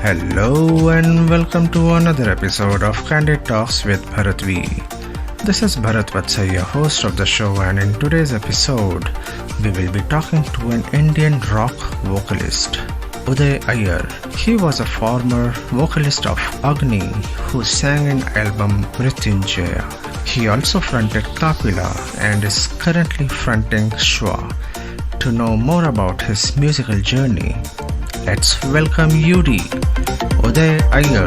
Hello and welcome to another episode of Candid Talks with Bharat V. This is Bharat Vatsaya, host of the show, and in today's episode, we will be talking to an Indian rock vocalist, Uday Iyer. He was a former vocalist of Agni who sang in album Mrityunjaya. He also fronted Kapila and is currently fronting Shwa. To know more about his musical journey, let's welcome Yudi, Uday Iyer.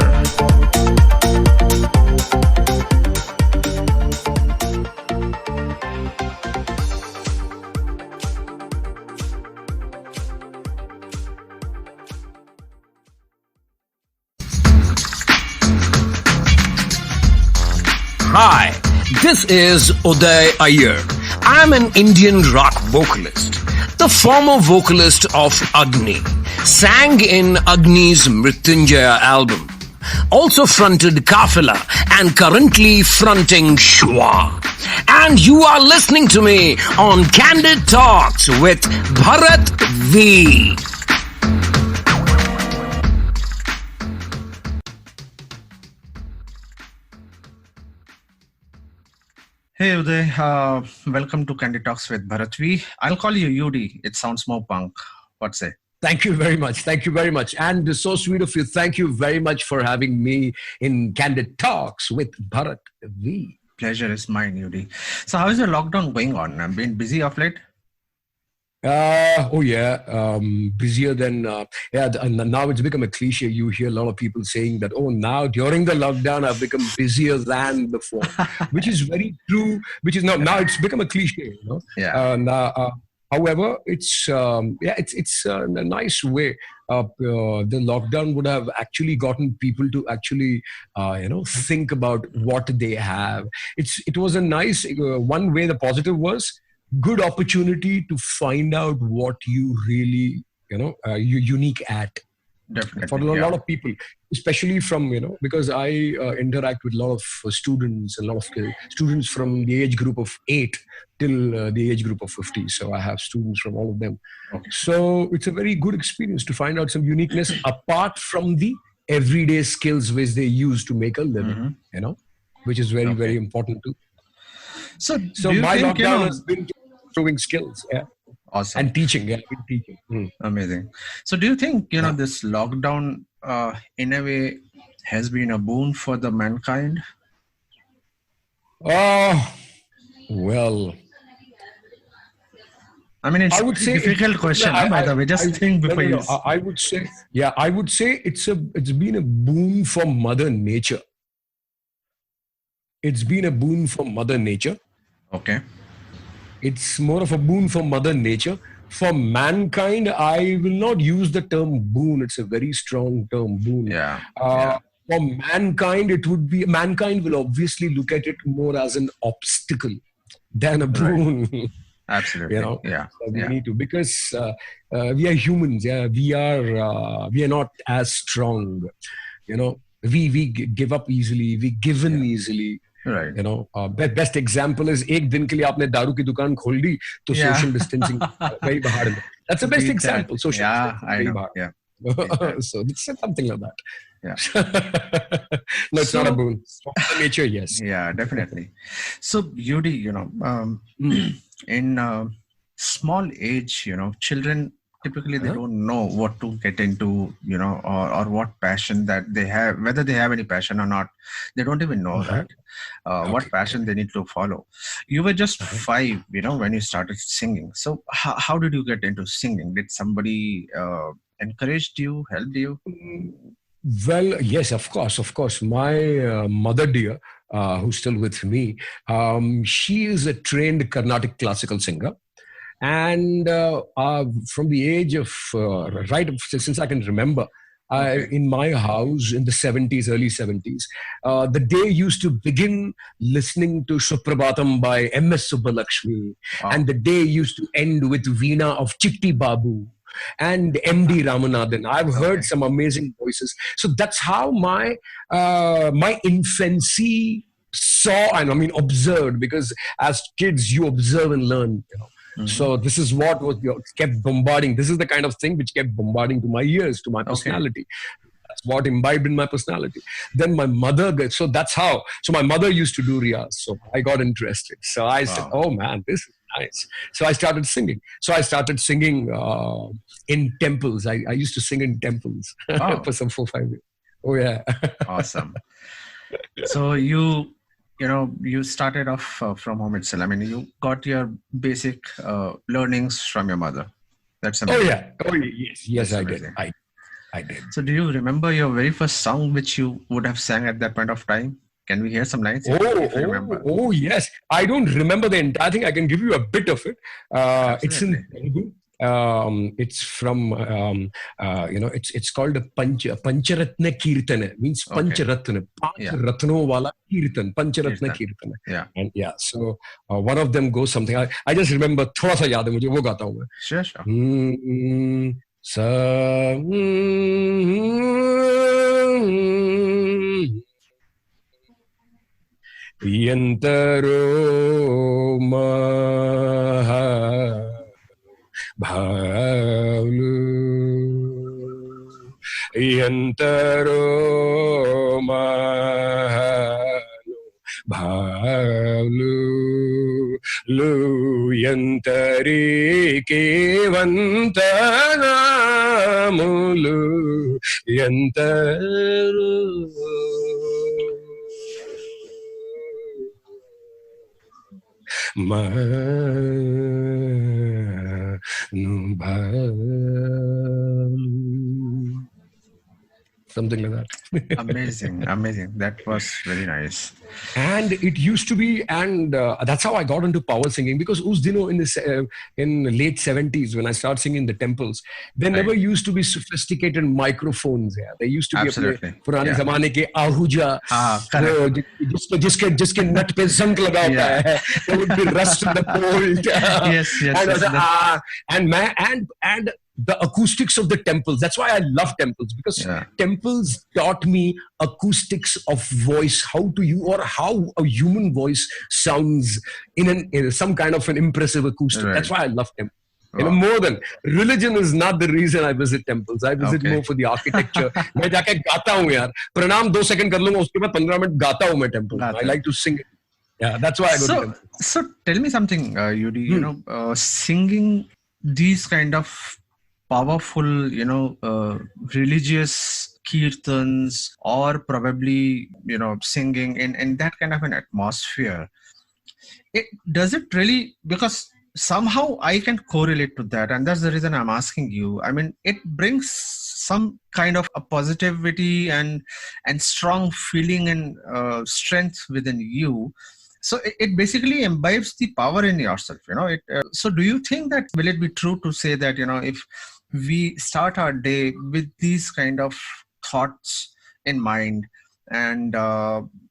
Hi, this is Uday Iyer. I'm an Indian rock vocalist, the former vocalist of Agni, sang in Agni's Mrityunjaya album, also fronted Kafila and currently fronting Shwa. And you are listening to me on Candid Talks with Bharat V. Hey Uday, welcome to Candid Talks with Bharat V. I'll call you Yudi. It sounds more punk. What say? Thank you very much. Thank you very much. And so sweet of you. Thank you very much for having me in Candid Talks with Bharat V. Pleasure is mine, Yudi. So how is your lockdown going on? I've been busy of late. Busier than and now it's become a cliche. You hear a lot of people saying that, oh, now during the lockdown I've become busier than before, which is very true. Which is now it's become a cliche, you know. Yeah. However, it's a nice way. The lockdown would have actually gotten people to actually think about what they have. It was a nice one way. The positive was good opportunity to find out what you really you're unique at. Definitely. For a lot of people, especially from because I interact with a lot of students and a lot of students from the age group of 8 till the age group of 50. So I have students from all of them. Okay. So it's a very good experience to find out some uniqueness apart from the everyday skills which they use to make a living. Which is very very important too. So my lockdown has been improving skills. Yeah. Awesome. And teaching. Yeah, teaching. Amazing. So do you think this lockdown in a way has been a boon for the mankind? Well, I mean, it's I would say a difficult question, by the way. Just think before you. I would say it's been a boon for Mother Nature. It's been a boon for Mother Nature. Okay. It's more of a boon for Mother Nature. For mankind, I will not use the term boon. It's a very strong term, boon. Yeah. For mankind, mankind will obviously look at it more as an obstacle than a boon. Right. Absolutely. So we need to, because we are humans. Yeah, we are not as strong. We give up easily. We give in easily. Right. Best example is एक दिन के लिए आपने दारू की दुकान खोल दी तो social distancing very hard. That's the best example. Social distancing I know. Hard. Yeah. So it's something like that. Yeah. No, it's not a boon. For nature, yes. Yeah, definitely. So Yudi, in small age, children typically they don't know what to get into, or what passion that they have, whether they have any passion or not. They don't even know that. What passion they need to follow. You were just 5, when you started singing. So how did you get into singing? Did somebody encouraged you, helped you? Well, yes, of course. My mother dear, who's still with me, she is a trained Carnatic classical singer. And from the age of, since I can remember, in my house in the 70s, early 70s, the day used to begin listening to Suprabhatam by M.S. Subbalakshmi. Wow. And the day used to end with Veena of Chitti Babu and M.D. Ramanathan. I've heard some amazing voices. So that's how my infancy saw and observed, because as kids you observe and learn. So this is what was kept bombarding. This is the kind of thing which kept bombarding to my ears, to my personality. that's what imbibed in my personality. Then my mother, so that's how. So my mother used to do riyaz, so I got interested. So I said, Wow. "Oh man, this is nice." So I started singing. So I started singing in temples. I used to sing in temples Wow. for some 4-5 years. Oh yeah. Awesome. So you started off from home itself. I mean, you got your basic learnings from your mother. That's Oh amazing. yeah. Oh yes. Yes, That's I did. amazing. I did. So do you remember your very first song which you would have sang at that point of time? Can we hear some lines if you remember? Oh, yes. I don't remember the entire thing. I can give you a bit of it. It's in Absolutely. Telugu. It's from it's called a Pancharatna Kirtana. Means Okay. Pancharatna. Yeah. Pancharatno wala Kirtan. Pancharatna Kirtan. Kirtana. Yeah. And yeah, so one of them goes something. I just remember. थोड़ा सा याद है मुझे वो गाता हूँ मैं. Sure, sure. Sa Yantaro Maha Bhavlu Yantaro Maha Bhavlu Lu Yantari Kevantanamulu Yantaru Something like that. Amazing. That was very nice. And it used to be, and that's how I got into power singing, because us dino in late 70s when I started singing in the temples, there never used to be sophisticated microphones. Yeah, there used to be Absolutely. पुराने ज़माने के Ahuja, correct. जिसके नट पे जंग लगा होता है, there would be rust in the cold. Yes. And the acoustics of the temples. That's why I love temples, because temples taught me acoustics of voice, how a human voice sounds in some kind of an impressive acoustic. Right. That's why I love temples. More than religion is not the reason I visit temples. I visit more for the architecture. मैं जाके गाता हूँ यार. प्रणाम 2 second कर लूँगा, उसके बाद 15 मिनट गाता हूँ मैं temple. I like to sing. Yeah, that's why I go to temple. So tell me something, Yudi. Singing these kind of powerful, religious kirtans, or probably, singing in that kind of an atmosphere. Does it really, because somehow I can correlate to that, and that's the reason I'm asking you. I mean, it brings some kind of a positivity and strong feeling and strength within you. So it basically imbibes the power in yourself, so do you think that, will it be true to say that, if we start our day with these kind of thoughts in mind and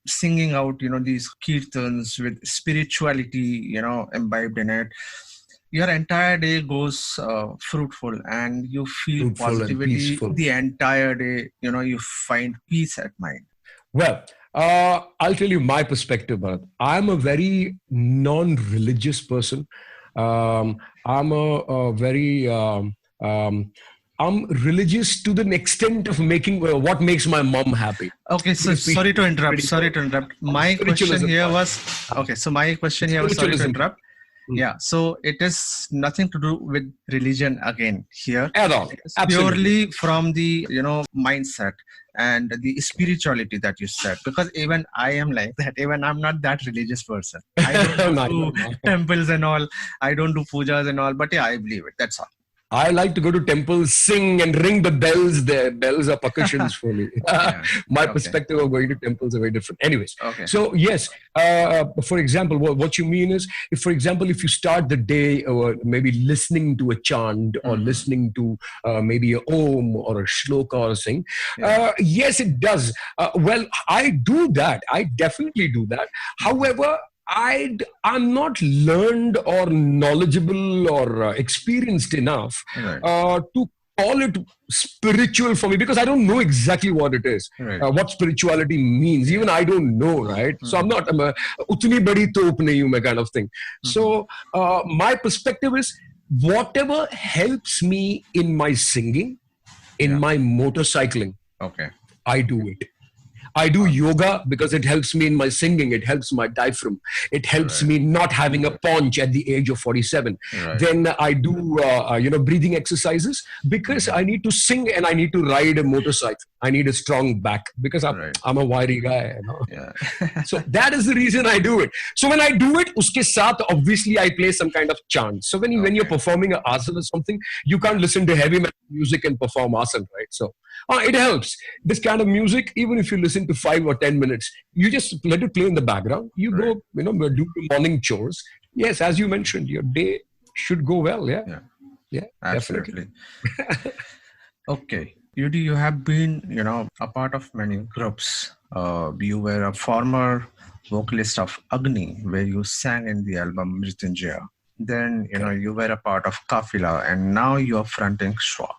singing out, these kirtans with spirituality, imbibed in it, your entire day goes fruitful, and you feel positivity the entire day, you find peace at mind? Well, I'll tell you my perspective, Bharat. I'm a very non-religious person. I'm a very I'm religious to the extent of making what makes my mom happy. Okay, so sorry to interrupt. My question here was sorry to interrupt. Yeah, so it is nothing to do with religion again here. At all. It's purely from the mindset and the spirituality that you said. Because even I am like that. Even I'm not that religious person. I don't do temples and all. I don't do pujas and all. But yeah, I believe it. That's all. I like to go to temples, sing and ring the bells there. Bells are percussions for me. My perspective of going to temples are very different. Anyways, so yes, for example, what you mean is, if you start the day maybe listening to a chant or listening to maybe a om or a shloka or something, yes, it does. Well, I do that. I definitely do that. However, I'm not learned or knowledgeable or experienced enough to call it spiritual for me, because I don't know exactly what it is, what spirituality means. Even I don't know, right? So I'm a utni badi toop nahi hu main kind of thing. So my perspective is, whatever helps me in my singing, in my motorcycling, I do it. I do yoga because it helps me in my singing. It helps my diaphragm. It helps Right. me not having a paunch at the age of 47. Right. Then I do, breathing exercises because I need to sing and I need to ride a motorcycle. I need a strong back because Right. I'm a wiry guy. Yeah. So that is the reason I do it. So when I do it, uske saath, obviously I play some kind of chant. So when you're performing an asana or something, you can't listen to heavy metal music and perform asana, right? So it helps. This kind of music, even if you listen to 5 or 10 minutes, you just let it play in the background. You Right. go, do the morning chores. Yes, as you mentioned, your day should go well. Yeah, Yeah. yeah, definitely. Absolutely. Okay. You have been, a part of many groups. You were a former vocalist of Agni, where you sang in the album Mrityunjaya. Then, you were a part of Kafila, and now you are fronting Shwa.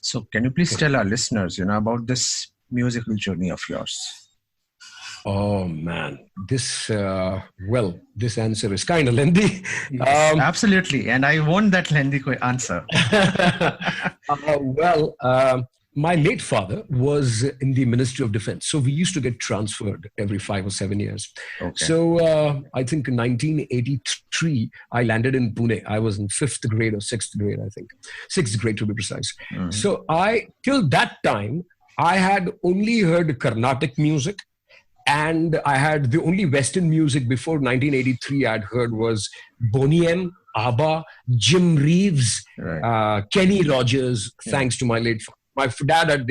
So, can you please tell our listeners, about this musical journey of yours? Oh man, this answer is kind of lengthy. Yes, absolutely. And I want that lengthy answer. My late father was in the Ministry of Defense. So we used to get transferred every 5 or 7 years. Okay. So I think in 1983, I landed in Pune. I was in 5th grade or 6th grade, I think. 6th grade to be precise. Mhm. So till that time, I had only heard Carnatic music. And I had the only Western music before 1983 I'd heard was Boney M, ABBA, Jim Reeves, Right. Kenny Rogers, thanks to my late father. My dad had,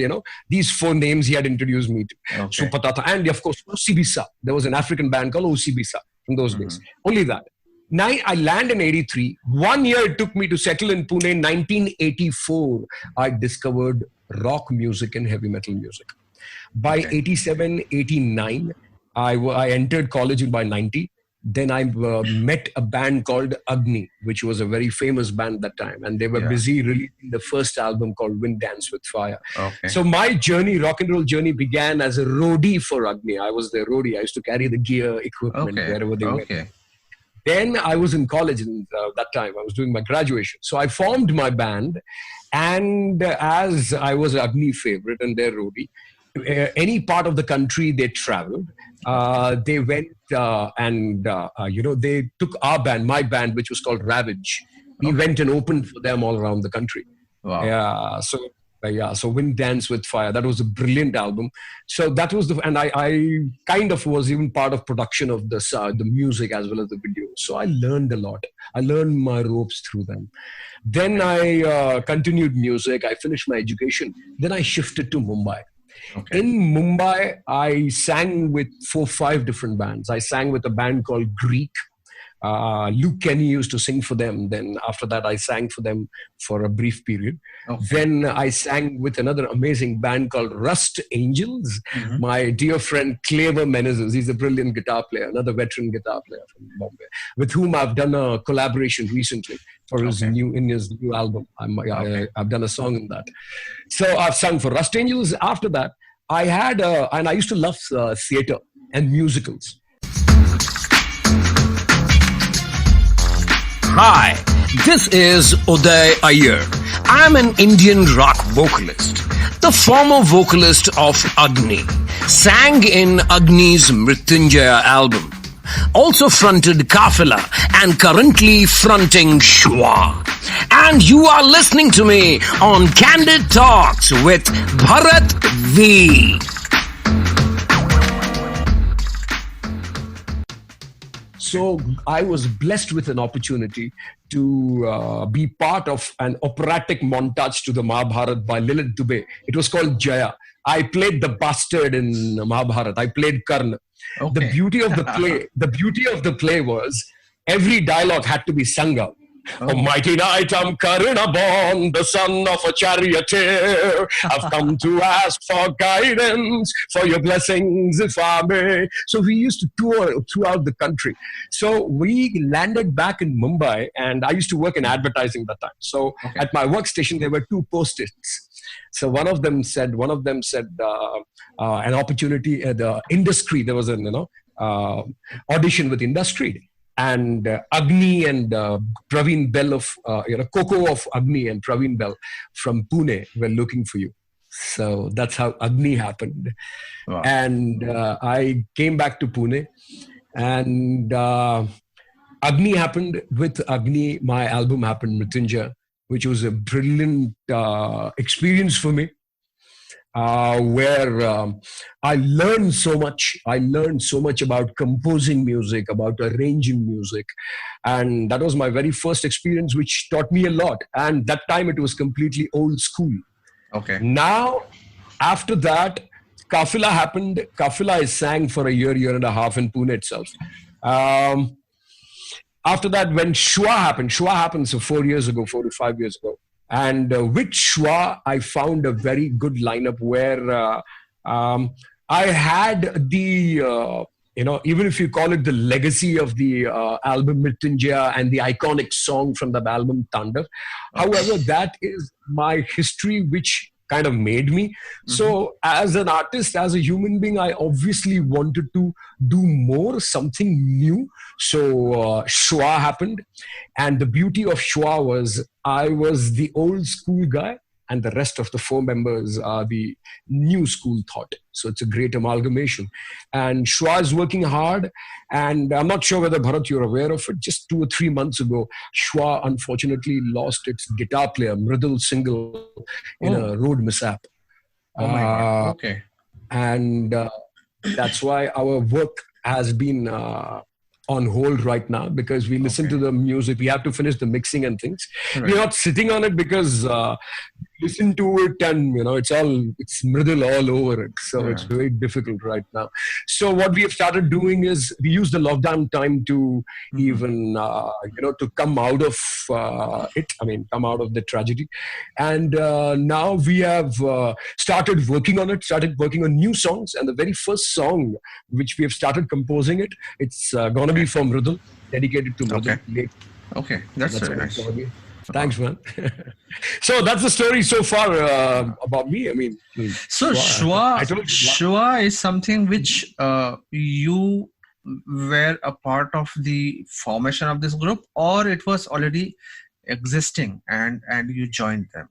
these 4 names he had introduced me to. Okay. Supatata. And of course, Osibisa. There was an African band called Osibisa from those days. Only that. Now I land in 83. 1 year it took me to settle in Pune. In 1984, I discovered rock music and heavy metal music. By 87, 89, I entered college by 90. Then I met a band called Agni, which was a very famous band at that time. And they were busy releasing the first album called Wind Dance with Fire. Okay. So my journey, rock and roll journey, began as a roadie for Agni. I was their roadie. I used to carry the gear, equipment, wherever they went. Then I was in college that time. I was doing my graduation. So I formed my band. And as I was an Agni favorite and their roadie, any part of the country they traveled, they went they took our band, my band, which was called Ravage. We went and opened for them all around the country. Wow. Yeah. So Wind Dance with Fire, that was a brilliant album. So that was and I kind of was even part of production of the music as well as the video. So I learned a lot. I learned my ropes through them. Then I continued music. I finished my education. Then I shifted to Mumbai. Okay. In Mumbai, I sang with 4-5 different bands. I sang with a band called Greek. Luke Kenny used to sing for them. Then after that, I sang for them for a brief period. Okay. Then I sang with another amazing band called Rust Angels. My dear friend Clever Menezes, he's a brilliant guitar player, another veteran guitar player from Bombay, with whom I've done a collaboration recently for his new album. I've done a song in that. So I've sung for Rust Angels. After that, I had and I used to love theater and musicals. Hi, this is Uday Iyer. I'm an Indian rock vocalist, the former vocalist of Agni, sang in Agni's Mrityunjaya album, also fronted Kafila and currently fronting Shwa. And you are listening to me on Candid Talks with Bharat V. So I was blessed with an opportunity to be part of an operatic montage to the Mahabharata by Lilith Dubey. It was called Jaya. I played the bastard in Mahabharata. I played Karna. Okay. The beauty of the play was every dialogue had to be sung out. Oh. Mighty knight, I'm Karna born, the son of a charioteer. I've come to ask for guidance, for your blessings, if I may. So we used to tour throughout the country. So we landed back in Mumbai, and I used to work in advertising that time. So at my workstation, there were 2 post-its. So one of them said an opportunity at the industry. There was an audition with industry. And Agni and Praveen Bell of Coco of Agni and Praveen Bell from Pune were looking for you. So that's how Agni happened. Wow. And I came back to Pune, and Agni happened. With Agni, my album happened, Mrityunjay, which was a brilliant experience for me, where I learned so much. I learned so much about composing music, about arranging music. And that was my very first experience, which taught me a lot. And that time it was completely old school. Okay. Now, after that, Kafila happened. Kafila is sang for a year and a half in Pune itself. Um, After that, when Shwa happened, so 4 years ago, 4 to 5 years ago. And with Shwa, I found a very good lineup where I had the, even if you call it the legacy of the album Mrityunjaya and the iconic song from the album Tandav. However, that is my history, which kind of made me. So as an artist, as a human being, I obviously wanted to do more, something new. So Shwa happened. And the beauty of Shwa was I was the old school guy, and the rest of the four members are the new school thought. So it's a great amalgamation. And Shwa is working hard. And I'm not sure whether, Bharat, you're aware of it. Just 2 or 3 months ago, Shwa unfortunately lost its guitar player, Mridul Singhal, in a road mishap. Oh my God. Okay. And that's why our work has been on hold right now, because we listen to the music. We have to finish the mixing and things. Right. We're not sitting on it because listen to it and it's Mridul all over it. So it's very difficult right now. So what we have started doing is we use the lockdown time to even to come out of it. I mean, come out of the tragedy. And now we have started working on it. Started working on new songs. And the very first song which we have started composing it's gonna be for Mridul, dedicated to Mridul. Okay, that's very nice. Thanks, man. So that's the story so far about me. I mean, so Shwa is something which you were a part of the formation of this group, or it was already existing and you joined them?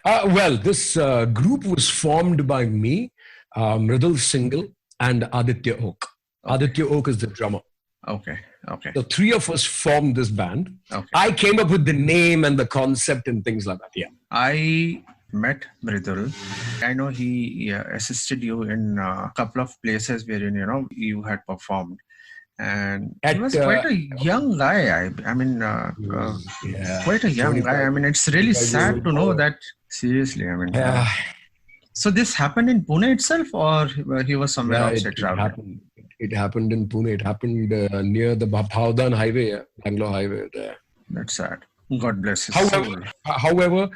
Well, this group was formed by me, Mridul Singhal, and Aditya Oak. Okay. Aditya Oak is the drummer. Okay. The three of us formed this band. Okay. I came up with the name and the concept and things like that. Yeah. I met Mridul. I know he assisted you in a couple of places wherein you had performed, and he was quite a young guy. Quite a young guy. I mean, it's really sad to know that. Seriously, I mean. So this happened in Pune itself, or he was somewhere outside traveling? It happened in Pune. It happened near the Bhavdan Highway, Bangalore Highway there. That's sad. God bless his soul. However,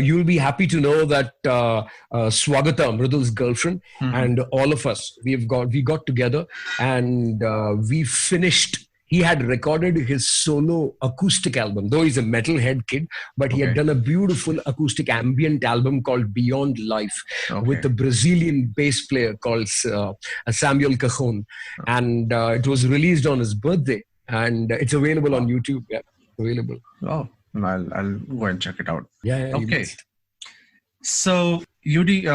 you'll be happy to know that Swagata, Mridul's girlfriend, and all of us, we got together and we finished. He had recorded his solo acoustic album, though he's a metalhead kid, but he had done a beautiful acoustic ambient album called Beyond Life with a Brazilian bass player called Samuel Cajon. And it was released on his birthday, and it's available on YouTube. Yeah, available. Oh, I'll go and check it out. Yeah. Okay. So, Yudi,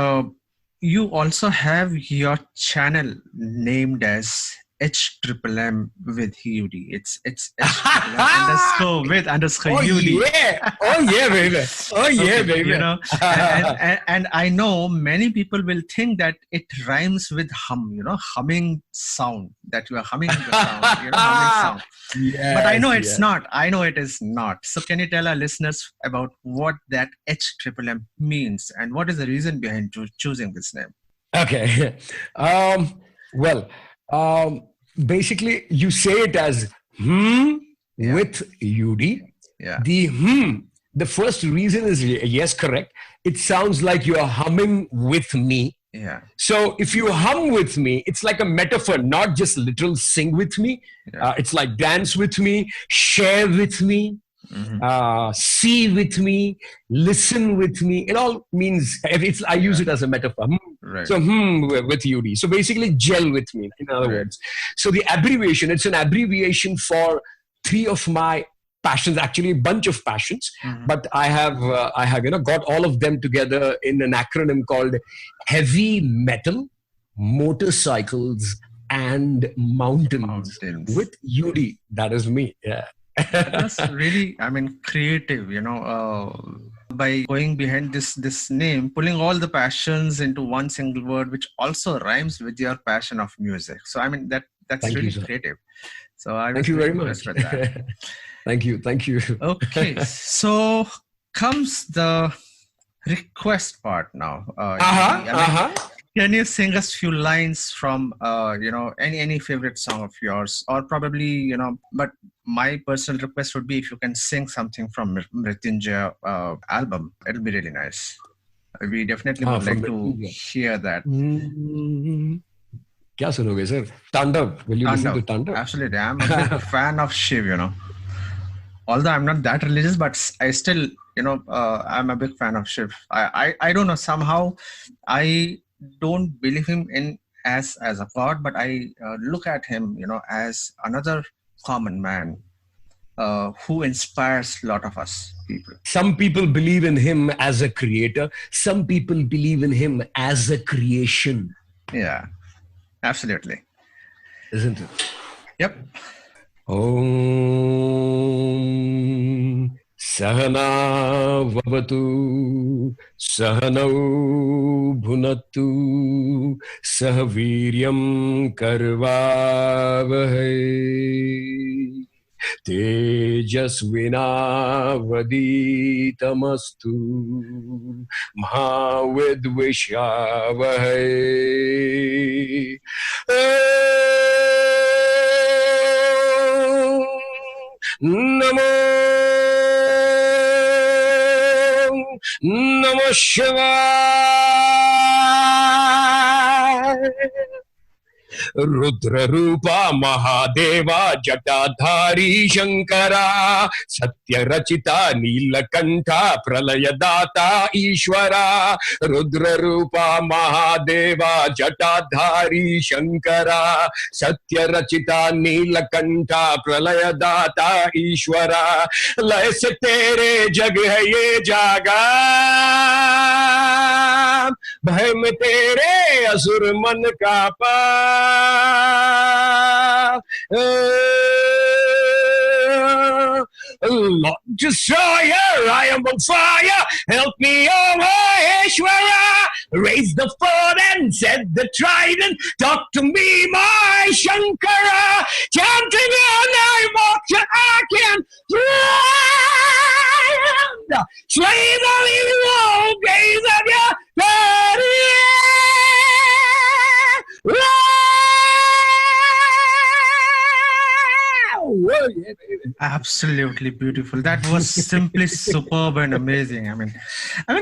you also have your channel named as HMM with Yudi. It's HMM with Yudi. Oh yeah, baby. Oh yeah, baby. And I know many people will think that it rhymes with hum. Humming sound, that you are humming the sound. Humming sound. Yes, but I know it's not. I know it is not. So can you tell our listeners about what that HMM means and what is the reason behind choosing this name? Okay. Basically, you say it as with Yudi. Yeah. The first reason is yes, correct. It sounds like you are humming with me. Yeah. So if you hum with me, it's like a metaphor, not just literal sing with me. Yeah. It's like dance with me, share with me, see with me, listen with me. It all means, I use it as a metaphor. Right. So with Yudi. So basically gel with me, in other words. So the abbreviation, it's an abbreviation for three of my passions, actually a bunch of passions, Mhm. but I have got all of them together in an acronym called heavy metal, motorcycles, and mountains Mountains. with UD. That is me. Yeah. That was really, I mean, creative, by going behind this name, pulling all the passions into one single word, which also rhymes with your passion of music. So I mean that's Thank you, really sir. creative. So I Thank was you really very impressed much. with that. Thank you. Thank you. Okay, so comes the request part now. Uh-huh. I mean, Uh-huh. can you sing us few lines from any favorite song of yours, or probably But my personal request would be if you can sing something from Mrityunjay album. It'll be really nice. We definitely would From like to India. hear that. क्या सुनोगे sir? Tandav. Will you listen to Tandav. Tandav? Absolutely, I'm a big fan of Shiv. Although I'm not that religious, but I still, I'm a big fan of Shiv. I don't know, somehow I don't believe him in as a god, but I look at him, as another common man who inspires a lot of us people. Some people believe in him as a creator. Some people believe in him as a creation. Yeah, absolutely. Isn't it? Yep. Om Sahana Vavatu Sahanau Bhunattu Sahaviryam Karvavahai Tejasvinavaditamastu Mahavidvishavahai. Namo Namah Shivaya. Rudra Rupa Mahadeva Jatadhari Shankara Satya Rachita Nilakanta Pralayadata Ishwara. Rudra Rupa Mahadeva Jatadhari Shankara Satya Rachita Nilakanta Pralayadata Ishwara. लय से तेरे जग है ये जागा, भय में तेरे असुर मन कापा. Lord Destroyer, I am on fire. Help me, O Maheshwara. Raise the sword and set the trident. Talk to me, my Shankara. Chanting all night, moksha I can find. Slay the evil gaze of your glory. Whoa, yeah, baby. Absolutely beautiful. That was simply superb and amazing. I mean,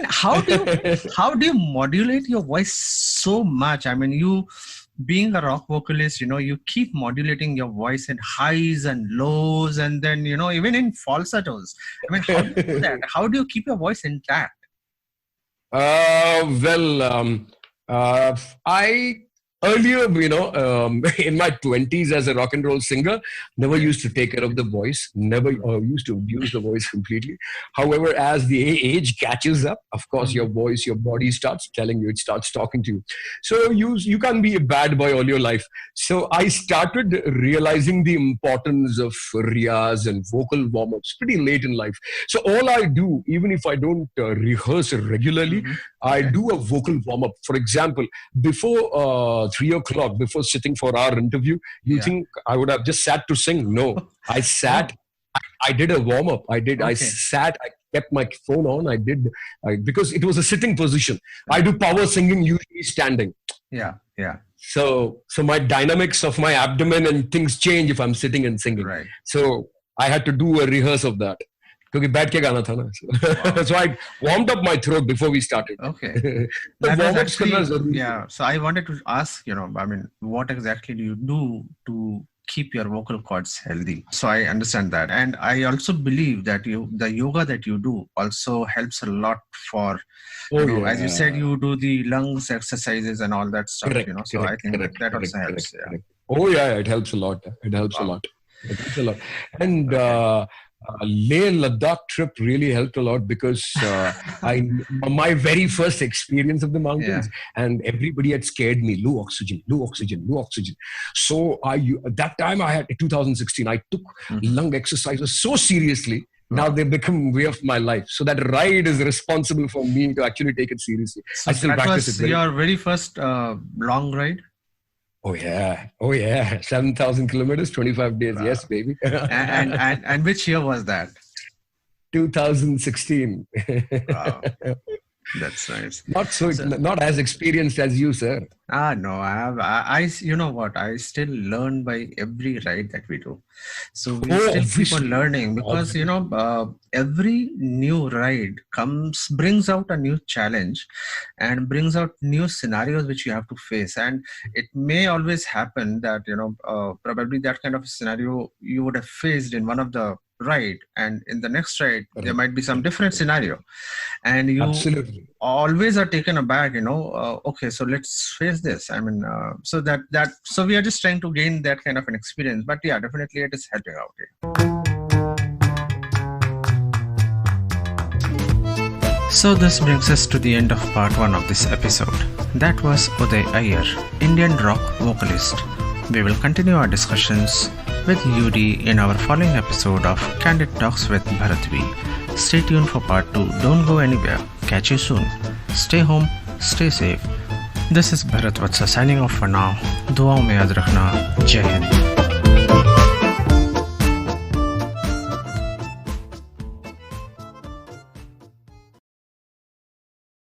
how do you modulate your voice so much? I mean, you being a rock vocalist, you keep modulating your voice in highs and lows, and then even in falsettos. I mean, how do you do that? How do you keep your voice intact? I earlier, in my 20s as a rock and roll singer, never used to take care of the voice, never used to abuse the voice completely. However, as the age catches up, of course, your voice, your body starts telling you, it starts talking to you. So you can't be a bad boy all your life. So I started realizing the importance of riyaz and vocal warm-ups pretty late in life. So all I do, even if I don't rehearse regularly, I do a vocal warm-up. For example, before 3 o'clock, before sitting for our interview, you think I would have just sat to sing? No, I sat. I did a warm up. I sat. I kept my phone on. Because it was a sitting position. I do power singing usually standing. Yeah. So my dynamics of my abdomen and things change if I'm sitting and singing. Right. So I had to do a rehearse of that. क्योंकि बैठ के गाना था ना. So I warmed up my throat before we started. Okay. So I wanted to ask, what exactly do you do to keep your vocal cords healthy? So I understand that. And I also believe that the yoga that you do also helps a lot for, as you said, you do the lungs exercises and all that stuff, so I think that also helps. Oh yeah, it helps a lot. It helps a lot. And Leh Ladakh trip really helped a lot because my very first experience of the mountains, and everybody had scared me. Low oxygen, low oxygen, low oxygen. So that time I had 2016. I took lung exercises so seriously. Now they've become way of my life. So that ride is responsible for me to actually take it seriously. So I still that practice was it. your very first long ride? Oh yeah. 7,000 kilometers, 25 days. Wow. Yes, baby. and which year was that? 2016. Wow. That's nice. Not as experienced as you, sir. No, I you know what? I still learn by every ride that we do. So we still keep on learning because, every new ride brings out a new challenge and brings out new scenarios which you have to face. And it may always happen that, probably that kind of a scenario you would have faced in one of the ride, and in the next ride there might be some different scenario, and you absolutely always are taken aback. Okay, so let's face this. I mean, so we are just trying to gain that kind of an experience. But yeah, definitely it is helping out here. So this brings us to the end of part 1 of this episode. That was Uday Iyer, Indian rock vocalist. We will continue our discussions with UD in our following episode of Candid Talks with Bharat V. Stay tuned for part 2. Don't go anywhere. Catch you soon. Stay home. Stay safe. This is Bharat Vatsa signing off for now. Duaon mein yaad rakhna. Jai Hind.